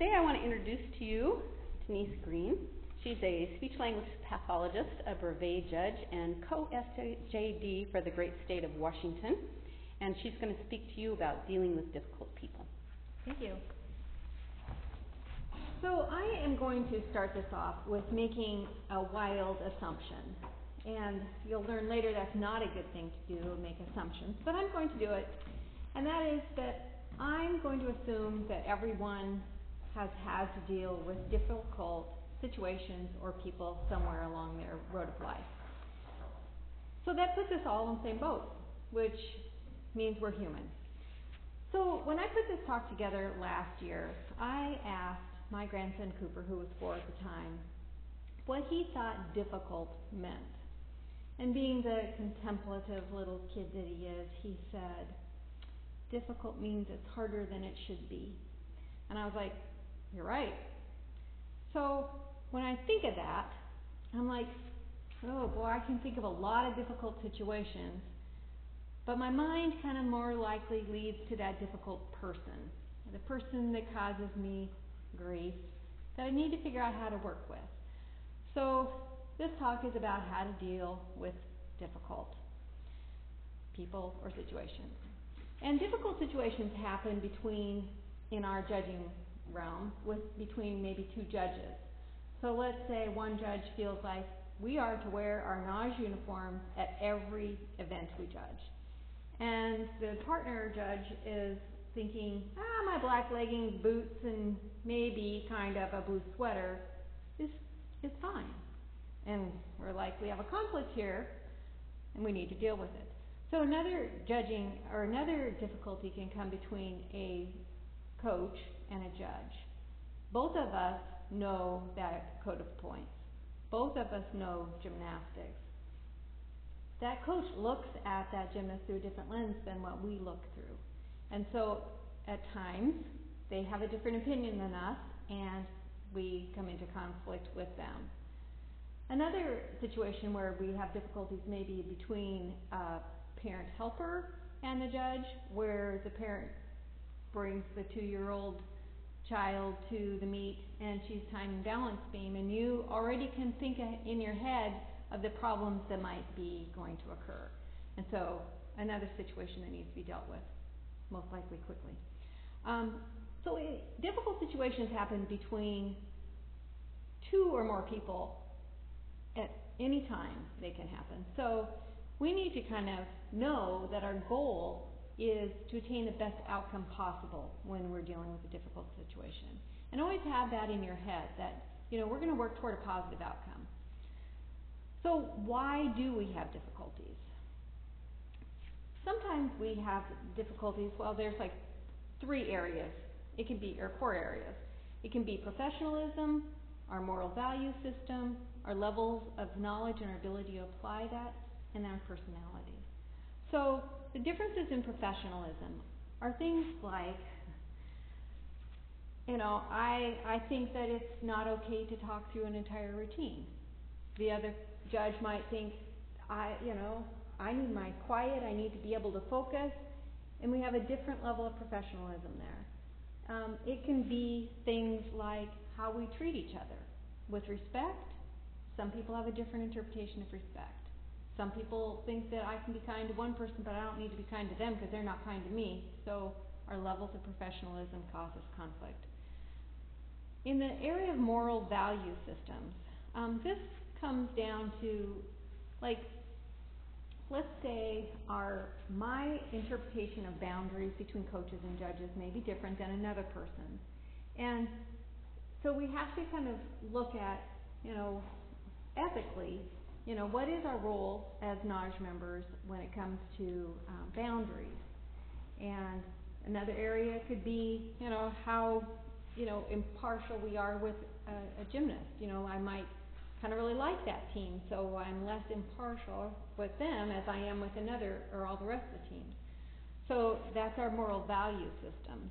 Today I want to introduce to you Denise Green. She's a speech-language pathologist, a Brevet judge, and co-SJED for the great state of Washington. And she's going to speak to you about dealing with difficult people. Thank you. So I am going to start this off with making a wild assumption. And you'll learn later that's not a good thing to do, make assumptions. But I'm going to do it. And that is that I'm going to assume that everyone has had to deal with difficult situations or people somewhere along their road of life. So that puts us all in the same boat, which means we're human. So when I put this talk together last year, I asked my grandson Cooper, who was 4 at the time, what he thought difficult meant. And being the contemplative little kid that he is, he said, difficult means it's harder than it should be. And I was like, you're right. So when I think of that, I'm like, oh boy, I can think of a lot of difficult situations, but my mind kind of more likely leads to that difficult person, the person that causes me grief, that I need to figure out how to work with. So this talk is about how to deal with difficult people or situations. And difficult situations happen in our judging realm, between maybe two judges. So let's say one judge feels like we are to wear our NAJ uniform at every event we judge. And the partner judge is thinking, my black leggings, boots, and maybe kind of a blue sweater is fine. And we're like, we have a conflict here, and we need to deal with it. So another difficulty can come between a coach and a judge. Both of us know that code of points. Both of us know gymnastics. That coach looks at that gymnast through a different lens than what we look through. And so at times they have a different opinion than us, and we come into conflict with them. Another situation where we have difficulties may be between a parent helper and the judge, where the parent brings the 2-year-old child to the meet and she's tying balance beam, and you already can think in your head of the problems that might be going to occur. And so another situation that needs to be dealt with, most likely quickly. Difficult situations happen between 2 or more people at any time. They can happen. So we need to kind of know that our goal is to attain the best outcome possible when we're dealing with a difficult situation. And always have that in your head that, we're going to work toward a positive outcome. So why do we have difficulties? Sometimes we have difficulties, there's like 3 areas. It can be, or 4 areas. It can be professionalism, our moral value system, our levels of knowledge and our ability to apply that, and our personality. So the differences in professionalism are things like, I think that it's not okay to talk through an entire routine. The other judge might think, I need my quiet, I need to be able to focus, and we have a different level of professionalism there. It can be things like how we treat each other. With respect, some people have a different interpretation of respect. Some people think that I can be kind to one person, but I don't need to be kind to them because they're not kind to me. So our levels of professionalism causes conflict. In the area of moral value systems, this comes down to, let's say my interpretation of boundaries between coaches and judges may be different than another person. And so we have to kind of look at, ethically, what is our role as NAJ members when it comes to boundaries? And another area could be, how, impartial we are with a gymnast. I might kind of really like that team, so I'm less impartial with them as I am with another or all the rest of the teams. So that's our moral value systems.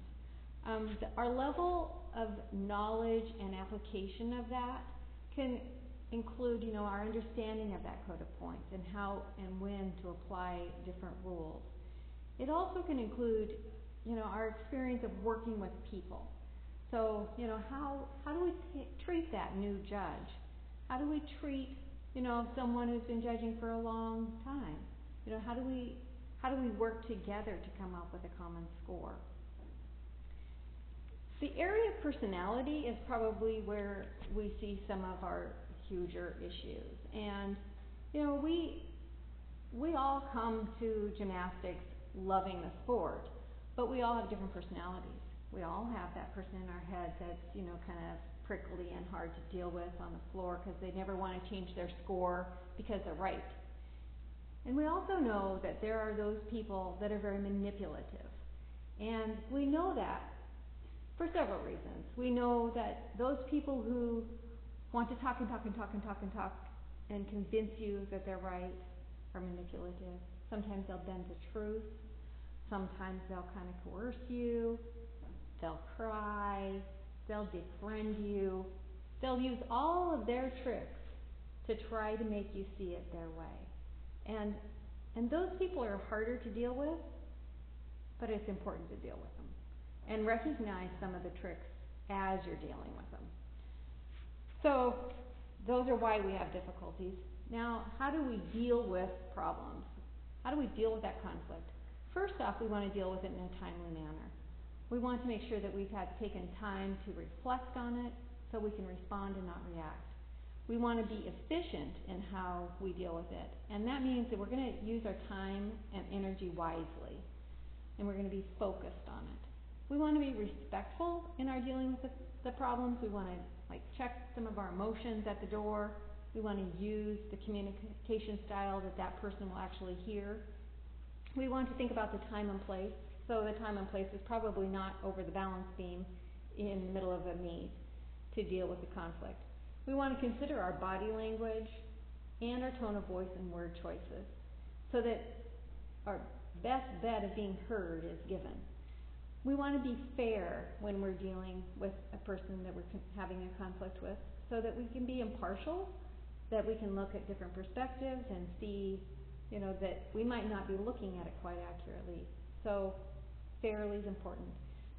Our level of knowledge and application of that can include, our understanding of that code of points and how and when to apply different rules. It also can include, our experience of working with people. So, how do we treat that new judge? How do we treat, someone who's been judging for a long time? How do we work together to come up with a common score? The area of personality is probably where we see some of our huger issues. And, we all come to gymnastics loving the sport, but we all have different personalities. We all have that person in our head that's, kind of prickly and hard to deal with on the floor because they never want to change their score because they're right. And we also know that there are those people that are very manipulative. And we know that for several reasons. We know that those people who want to talk and talk and talk and talk and talk and convince you that they're right are manipulative. Sometimes they'll bend the truth. Sometimes they'll kind of coerce you. They'll cry. They'll defriend you. They'll use all of their tricks to try to make you see it their way. And those people are harder to deal with, but it's important to deal with them. And recognize some of the tricks as you're dealing with them. So, those are why we have difficulties. Now, how do we deal with problems? How do we deal with that conflict? First off, we want to deal with it in a timely manner. We want to make sure that we've taken time to reflect on it so we can respond and not react. We want to be efficient in how we deal with it. And that means that we're going to use our time and energy wisely. And we're going to be focused on it. We want to be respectful in our dealing with the problems. We want to check some of our emotions at the door. We want to use the communication style that person will actually hear. We want to think about the time and place. So the time and place is probably not over the balance beam in the middle of a meet to deal with the conflict. We want to consider our body language and our tone of voice and word choices so that our best bet of being heard is given. We want to be fair when we're dealing with a person that we're having a conflict with so that we can be impartial, that we can look at different perspectives and see, that we might not be looking at it quite accurately. So fairly is important.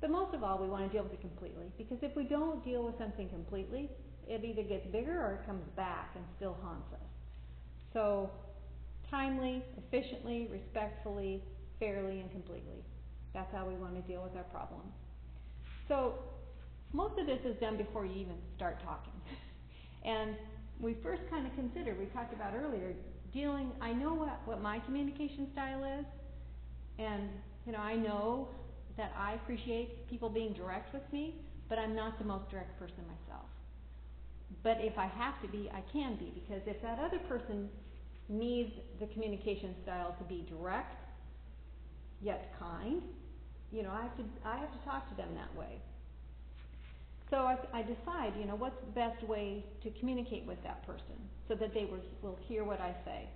But most of all, we want to deal with it completely, because if we don't deal with something completely, it either gets bigger or it comes back and still haunts us. So timely, efficiently, respectfully, fairly, and completely. That's how we want to deal with our problems. So most of this is done before you even start talking. And we first kind of consider, we talked about earlier, I know what my communication style is, and I know that I appreciate people being direct with me, but I'm not the most direct person myself. But if I have to be, I can be, because if that other person needs the communication style to be direct, yet kind, I have to talk to them that way. So I decide, what's the best way to communicate with that person so that they will hear what I say.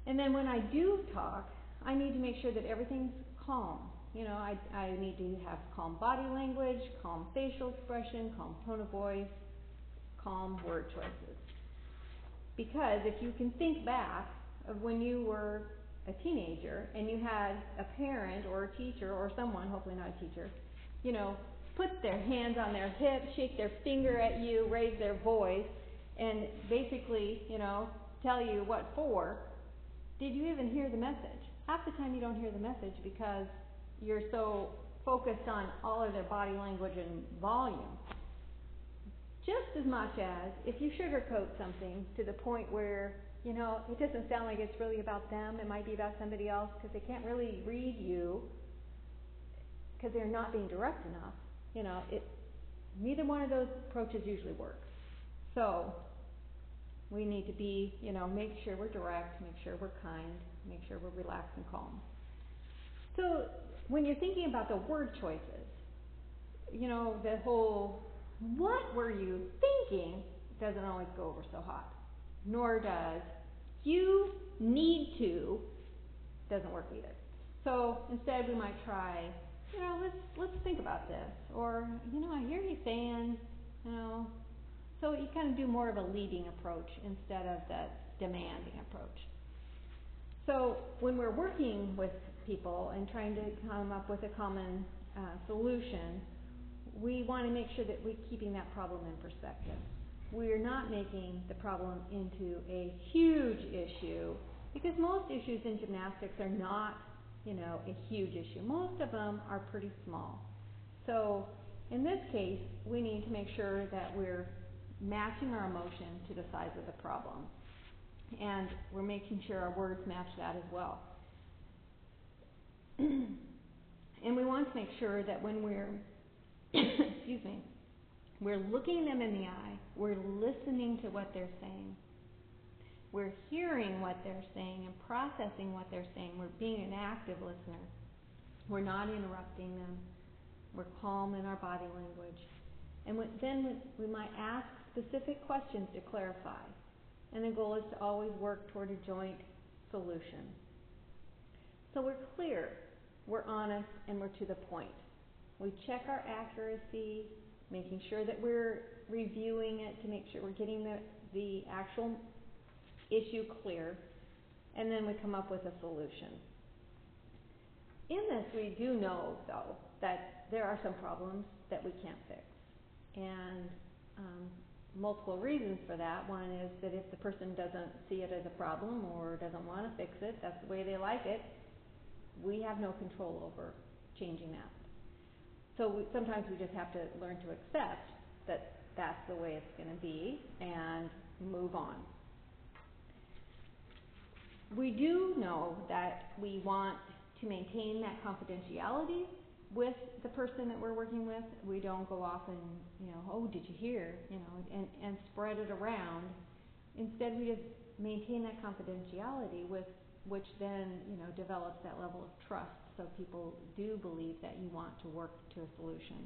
And then when I do talk, I need to make sure that everything's calm. I need to have calm body language, calm facial expression, calm tone of voice, calm word choices. Because if you can think back of when you were a teenager and you had a parent or a teacher or someone, hopefully not a teacher, put their hands on their hips, shake their finger at you, raise their voice, and basically, tell you what for, did you even hear the message? Half the time you don't hear the message because you're so focused on all of their body language and volume. Just as much as if you sugarcoat something to the point where, it doesn't sound like it's really about them, it might be about somebody else because they can't really read you because they're not being direct enough. Neither one of those approaches usually work. So we need to be, make sure we're direct, make sure we're kind, make sure we're relaxed and calm. So when you're thinking about the word choices, the whole "what were you thinking" doesn't always go over so hot. Nor does "you need to" doesn't work either. So instead we might try, let's think about this. Or, I hear you saying, So you kind of do more of a leading approach instead of the demanding approach. So when we're working with people and trying to come up with a common solution, we want to make sure that we're keeping that problem in perspective. We're not making the problem into a huge issue, because most issues in gymnastics are not, a huge issue. Most of them are pretty small. So in this case, we need to make sure that we're matching our emotion to the size of the problem. And we're making sure our words match that as well. And we want to make sure that when we're, we're looking them in the eye, we're listening to what they're saying, we're hearing what they're saying and processing what they're saying, we're being an active listener, we're not interrupting them, we're calm in our body language. And then we might ask specific questions to clarify. And the goal is to always work toward a joint solution. So we're clear, we're honest, and we're to the point. We check our accuracy, making sure that we're reviewing it to make sure we're getting the actual issue clear, and then we come up with a solution. In this, we do know, though, that there are some problems that we can't fix. And multiple reasons for that. One is that if the person doesn't see it as a problem or doesn't want to fix it, that's the way they like it, we have no control over changing that. So sometimes we just have to learn to accept that that's the way it's going to be and move on. We do know that we want to maintain that confidentiality with the person that we're working with. We don't go off and, oh, did you hear, and spread it around. Instead, we just maintain that confidentiality, with which then, develops that level of trust, so people do believe that you want to work to a solution.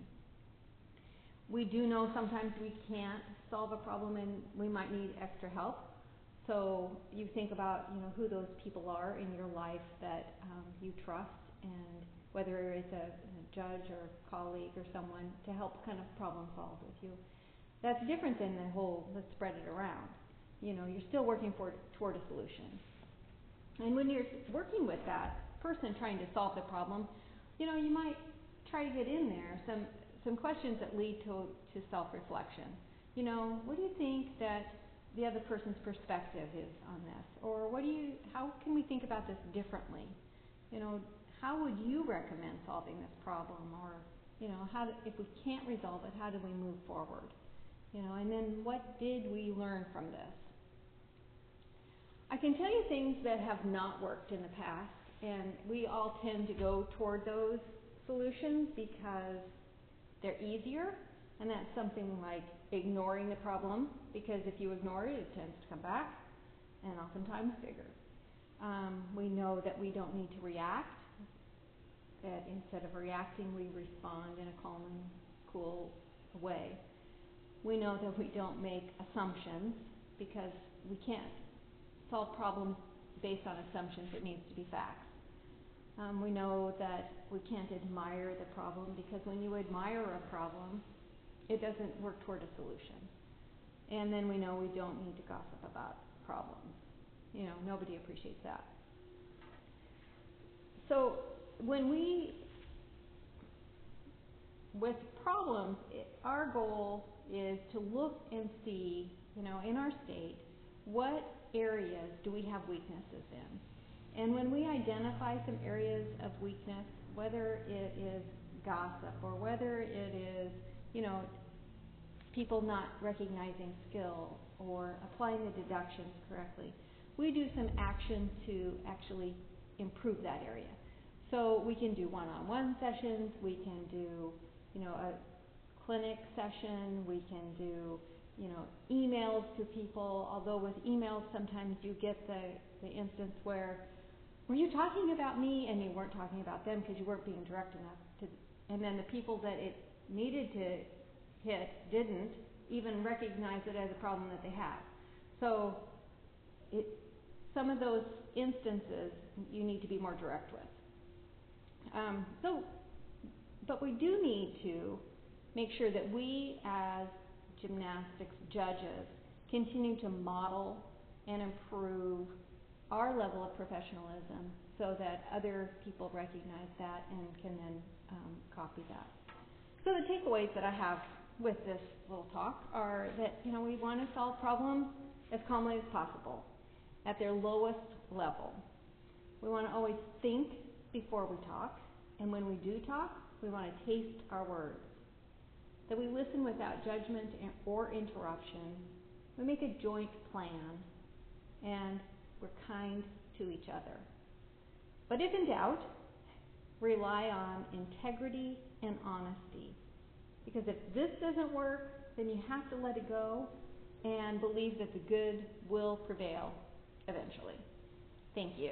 We do know sometimes we can't solve a problem and we might need extra help. So you think about, who those people are in your life that you trust, and whether it's a judge or a colleague or someone to help kind of problem solve with you. That's different than the whole let's spread it around. You're still working toward a solution. And when you're working with that person trying to solve the problem, you might try to get in there some questions that lead to self-reflection. What do you think that the other person's perspective is on this? Or how can we think about this differently? How would you recommend solving this problem? Or, if we can't resolve it, how do we move forward? And then what did we learn from this? I can tell you things that have not worked in the past, and we all tend to go toward those solutions because they're easier, and that's something like ignoring the problem, because if you ignore it, it tends to come back, and oftentimes bigger. We know that we don't need to react, that instead of reacting, we respond in a calm and cool way. We know that we don't make assumptions, because we can't solve problems based on assumptions. It needs to be facts. We know that we can't admire the problem, because when you admire a problem, it doesn't work toward a solution. And then we know we don't need to gossip about problems. Nobody appreciates that. So with problems, our goal is to look and see, in our state, what areas do we have weaknesses in? And when we identify some areas of weakness, whether it is gossip or whether it is, people not recognizing skill or applying the deductions correctly, we do some action to actually improve that area. So we can do one-on-one sessions, we can do, a clinic session, we can do, emails to people, although with emails sometimes you get the instance where, were you talking about me? And you weren't talking about them because you weren't being direct enough to, and then the people that it needed to hit didn't even recognize it as a problem that they have. So some of those instances you need to be more direct with. But we do need to make sure that we as gymnastics judges continue to model and improve our level of professionalism so that other people recognize that and can then copy that. So the takeaways that I have with this little talk are that, we want to solve problems as calmly as possible at their lowest level. We want to always think before we talk, and when we do talk, we want to taste our words. That we listen without judgment or interruption. We make a joint plan, and we're kind to each other. But if in doubt, rely on integrity and honesty. Because if this doesn't work, then you have to let it go and believe that the good will prevail eventually. Thank you.